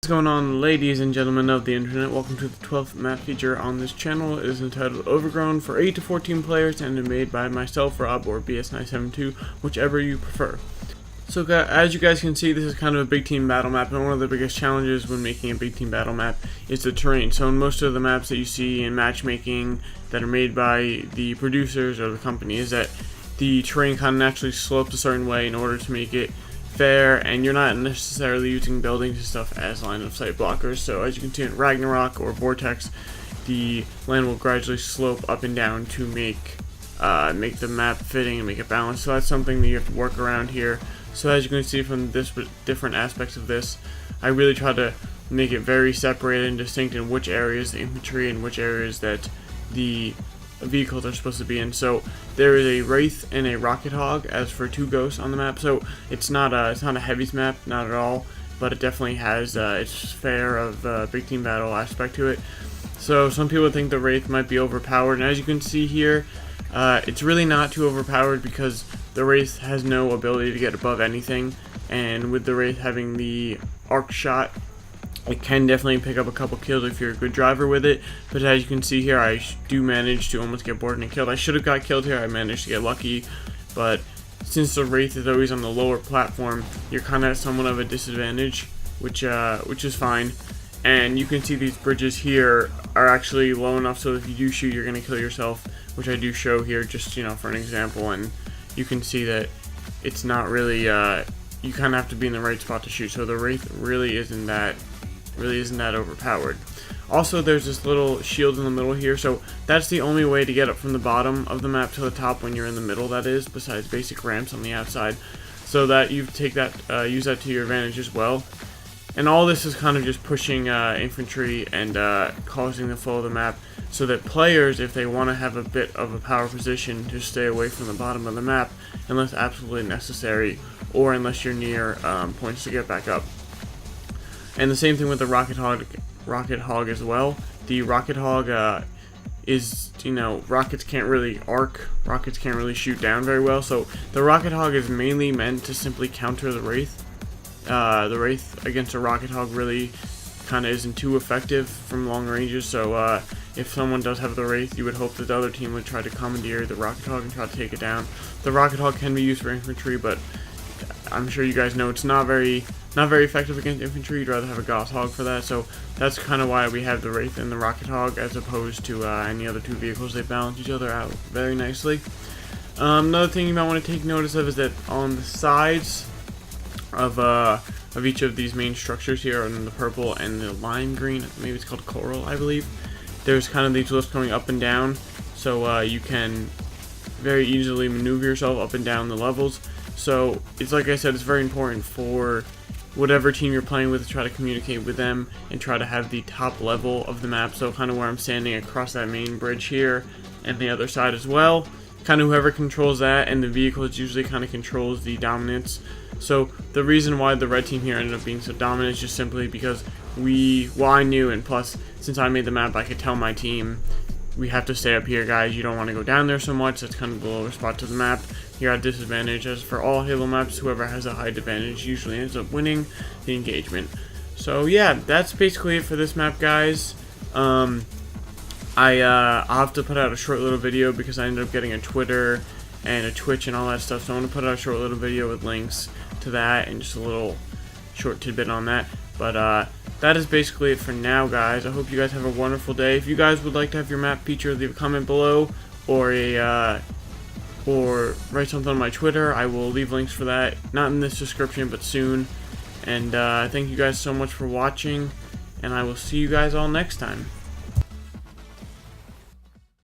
What's going on, ladies and gentlemen of the internet? Welcome to the 12th map feature on this channel. It is entitled Overgrown for 8 to 14 players and is made by myself, Rob, or BS972, whichever you prefer. So as you guys can see, this is kind of a big team battle map, and one of the biggest challenges when making a big team battle map is the terrain. So in most of the maps that you see in matchmaking that are made by the producers or the company is that the terrain kind of naturally slopes a certain way in order to make it fair, and you're not necessarily using buildings and stuff as line of sight blockers. So as you can see in Ragnarok or Vortex, the land will gradually slope up and down to make the map fitting and make it balanced. So that's something that you have to work around here. So as you can see from this different aspects of this, I really try to make it very separated and distinct in which areas the infantry and which areas that the vehicles are supposed to be in. So there is a Wraith and a Rocket Hog as for two ghosts on the map. So it's not a heavies map, not at all, but it definitely has its fair of big team battle aspect to it. So some people think the Wraith might be overpowered, and as you can see here, it's really not too overpowered because the Wraith has no ability to get above anything, and with the Wraith having the arc shot, it can definitely pick up a couple kills if you're a good driver with it. But as you can see here, I do manage to almost get boarded and killed. I should have got killed here. I managed to get lucky, but since the Wraith is always on the lower platform, you're kind of at somewhat of a disadvantage, which is fine. And you can see these bridges here are actually low enough so if you do shoot, you're going to kill yourself, which I do show here just for an example. And you can see that it's not really you kind of have to be in the right spot to shoot. So the Wraith really isn't that overpowered. Also, there's this little shield in the middle here, so that's the only way to get up from the bottom of the map to the top when you're in the middle, that is, besides basic ramps on the outside, so that you take that use that to your advantage as well. And all this is kind of just pushing infantry and causing the flow of the map, so that players, if they want to have a bit of a power position, just stay away from the bottom of the map unless absolutely necessary, or unless you're near points to get back up. And the same thing with the Rocket Hog as well. The Rocket Hog is, rockets can't really arc, rockets can't really shoot down very well, so the Rocket Hog is mainly meant to simply counter the Wraith. The Wraith against a Rocket Hog really kind of isn't too effective from long ranges, so if someone does have the Wraith, you would hope that the other team would try to commandeer the Rocket Hog and try to take it down. The Rocket Hog can be used for infantry, but I'm sure you guys know it's not very effective against infantry. You'd rather have a Gauss Hog for that, so that's kind of why we have the Wraith and the Rocket Hog as opposed to any other two vehicles. They balance each other out very nicely. Another thing you might want to take notice of is that on the sides of each of these main structures here, in the purple and the lime green, maybe it's called coral, I believe, there's kind of these lifts going up and down, so you can very easily maneuver yourself up and down the levels. So it's like I said, it's very important for whatever team you're playing with to try to communicate with them and try to have the top level of the map. So kind of where I'm standing across that main bridge here and the other side as well. Kind of whoever controls that, and the vehicles usually kind of controls the dominance. So the reason why the red team here ended up being so dominant is just simply because I knew, and plus since I made the map, I could tell my team, we have to stay up here, guys. You don't want to go down there so much. That's kind of the lower spot to the map. You're at disadvantage. As for all Halo maps, whoever has a height advantage usually ends up winning the engagement. So yeah, that's basically it for this map, guys. I'll have to put out a short little video because I ended up getting a Twitter and a Twitch and all that stuff. So I'm going to put out a short little video with links to that and just a little short tidbit on that. But that is basically it for now, guys. I hope you guys have a wonderful day. If you guys would like to have your map featured, leave a comment below, or write something on my Twitter. I will leave links for that, not in this description, but soon. And thank you guys so much for watching, and I will see you guys all next time.